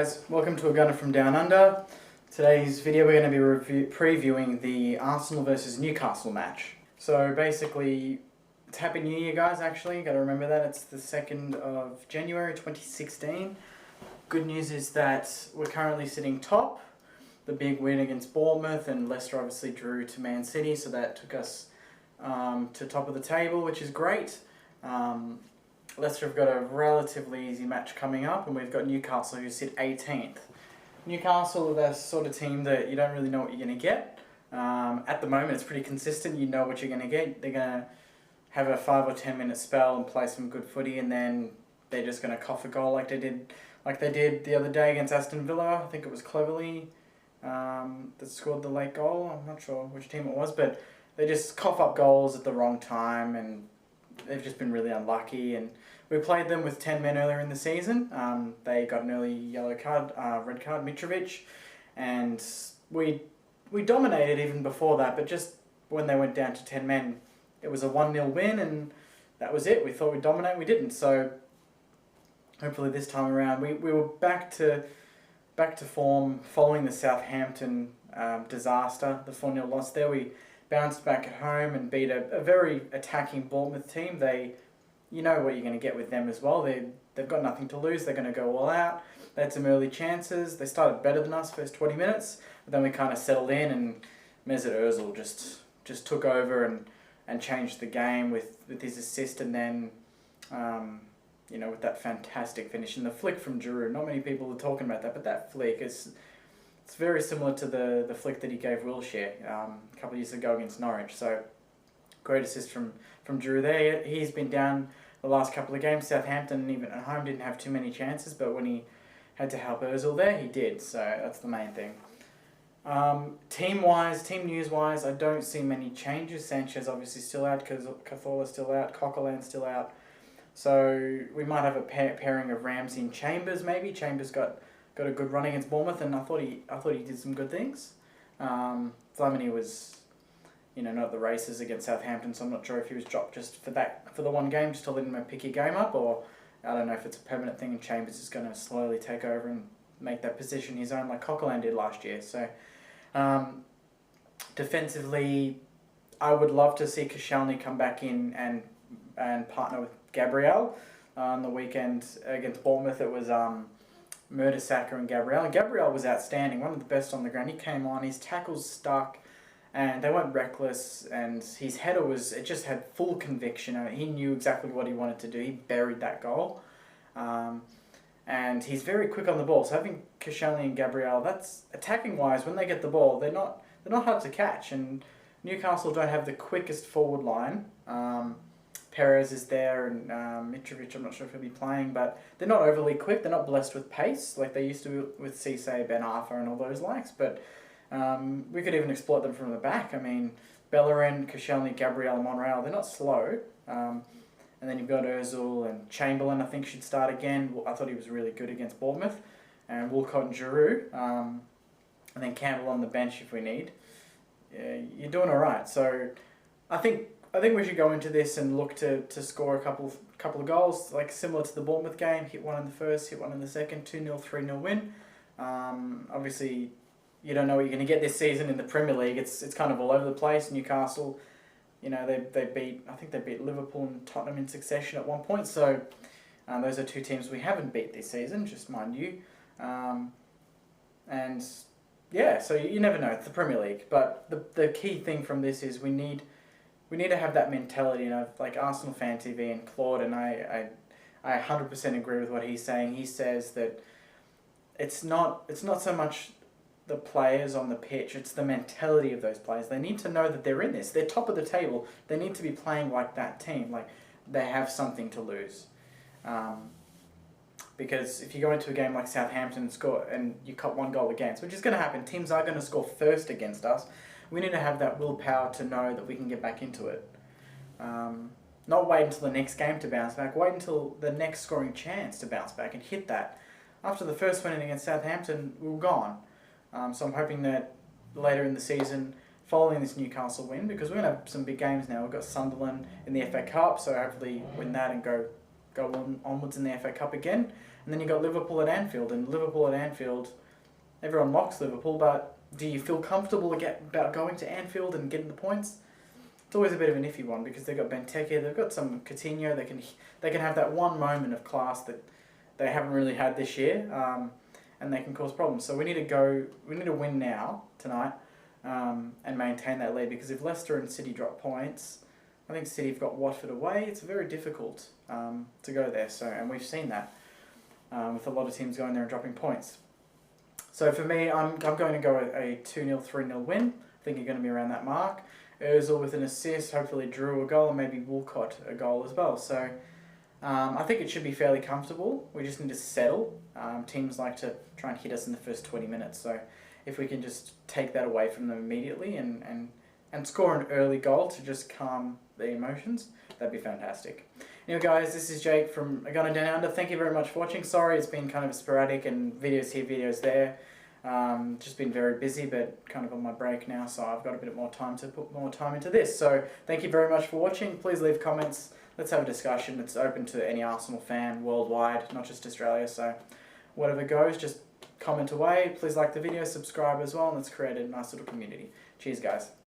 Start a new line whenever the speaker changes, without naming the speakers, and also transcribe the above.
guys, welcome to A Gunner from Down Under. Today's video we're going to be previewing the Arsenal versus Newcastle match. So basically, it's Happy New Year guys actually, got to remember that, it's the 2nd of January 2016. Good news is that we're currently sitting top. The big win against Bournemouth, and Leicester obviously drew to Man City, so that took us to top of the table, which is great. Leicester have got a relatively easy match coming up, and we've got Newcastle who sit 18th. Newcastle are the sort of team that you don't really know what you're going to get. At the moment it's pretty consistent, you know what you're going to get. They're going to have a 5 or 10 minute spell and play some good footy, and then they're just going to cough a goal like they did the other day against Aston Villa. I think it was Cleverley that scored the late goal. I'm not sure which team it was, but they just cough up goals at the wrong time, and they've just been really unlucky. And we played them with 10 men earlier in the season. They got an early red card, Mitrovic, and we dominated even before that, but just when they went down to 10 men, it was a 1-0 win, and that was it. We thought we'd dominate, we didn't. So hopefully this time around, we were back to form following the Southampton disaster, the 4-0 loss there. We bounced back at home and beat a very attacking Bournemouth team. You know what you're going to get with them as well. They've got nothing to lose. They're going to go all out. They had some early chances. They started better than us first 20 minutes, but then we kind of settled in, and Mesut Ozil just took over and changed the game with his assist, and then with that fantastic finish and the flick from Giroud. Not many people are talking about that, but that flick it's very similar to the flick that he gave Wilshere a couple of years ago against Norwich. So great assist from Giroud there. He's been down the last couple of games. Southampton, even at home, didn't have too many chances, but when he had to help Ozil there, he did. So that's the main thing. Team news-wise, I don't see many changes. Sanchez obviously still out, Cazorla's still out, Coquelin's still out. So we might have a pairing of Ramsey and Chambers maybe. Chambers got a good run against Bournemouth, and I thought he did some good things. Flamini was, not at the races against Southampton, so I'm not sure if he was dropped just for the one game, just to let him pick a game up, or I don't know if it's a permanent thing and Chambers is going to slowly take over and make that position his own like Coquelin did last year. So defensively, I would love to see Koscielny come back in and partner with Gabriel. On the weekend against Bournemouth, it was Mertesacker and Gabriel. And Gabriel was outstanding, one of the best on the ground. He came on, his tackles stuck, and they weren't reckless, and his header it just had full conviction. I mean, he knew exactly what he wanted to do. He buried that goal. And he's very quick on the ball. So having Koscielny and Gabriel, that's attacking-wise, when they get the ball, they're not hard to catch. And Newcastle don't have the quickest forward line. Perez is there, and Mitrovic, I'm not sure if he'll be playing, but they're not overly quick. They're not blessed with pace like they used to with Cisse, Ben Arfa, and all those likes. But we could even exploit them from the back. I mean, Bellerin, Koscielny, Gabriel, Monreal, they're not slow. And then you've got Ozil and Chamberlain, I think, should start again. I thought he was really good against Bournemouth. And Walcott and Giroud. And then Campbell on the bench if we need. You're doing all right. So I think we should go into this and look to score a couple of goals, like similar to the Bournemouth game. Hit one in the first, hit one in the second, 2-0, 3-0 win. Obviously, you don't know what you're going to get this season in the Premier League. It's kind of all over the place. Newcastle, they beat Liverpool and Tottenham in succession at one point. So those are two teams we haven't beat this season, just mind you. And yeah, so you never know. It's the Premier League. But the key thing from this is we need to have that mentality. Like Arsenal Fan TV and Claude, and I 100% agree with what he's saying. He says that it's not so much the players on the pitch, it's the mentality of those players. They need to know that they're in this. They're top of the table. They need to be playing like that team. Like they have something to lose. Because if you go into a game like Southampton and score and you cut one goal against, which is going to happen, teams are going to score first against us. We need to have that willpower to know that we can get back into it. Not wait until the next game to bounce back. Wait until the next scoring chance to bounce back and hit that. After the first win against Southampton, we were gone. So I'm hoping that later in the season, following this Newcastle win, because we're going to have some big games now. We've got Sunderland in the FA Cup, so hopefully win that and go onwards in the FA Cup again. And then you got Liverpool at Anfield, and Liverpool at Anfield, everyone mocks Liverpool, but do you feel comfortable about going to Anfield and getting the points? It's always a bit of an iffy one because they've got Benteke, they've got some Coutinho, they can have that one moment of class that they haven't really had this year, and they can cause problems. So we need to win now, tonight, and maintain that lead, because if Leicester and City drop points, I think City have got Watford away. It's very difficult to go there. So, and we've seen that with a lot of teams going there and dropping points. So for me, I'm going to go a 2-0, 3-0 win. I think you're going to be around that mark. Ozil with an assist, hopefully Drew a goal, and maybe Walcott a goal as well. So I think it should be fairly comfortable. We just need to settle. Teams like to try and hit us in the first 20 minutes. So if we can just take that away from them immediately and score an early goal to just calm the emotions, that'd be fantastic. Anyway guys, this is Jake from A Gunner Down Under. Thank you very much for watching. Sorry it's been kind of sporadic and videos here, videos there. Just been very busy, but kind of on my break now, so I've got a bit more time to put more time into this. So thank you very much for watching. Please leave comments. Let's have a discussion. It's open to any Arsenal fan worldwide, not just Australia. So whatever goes, just comment away. Please like the video, subscribe as well, and let's create a nice little community. Cheers guys.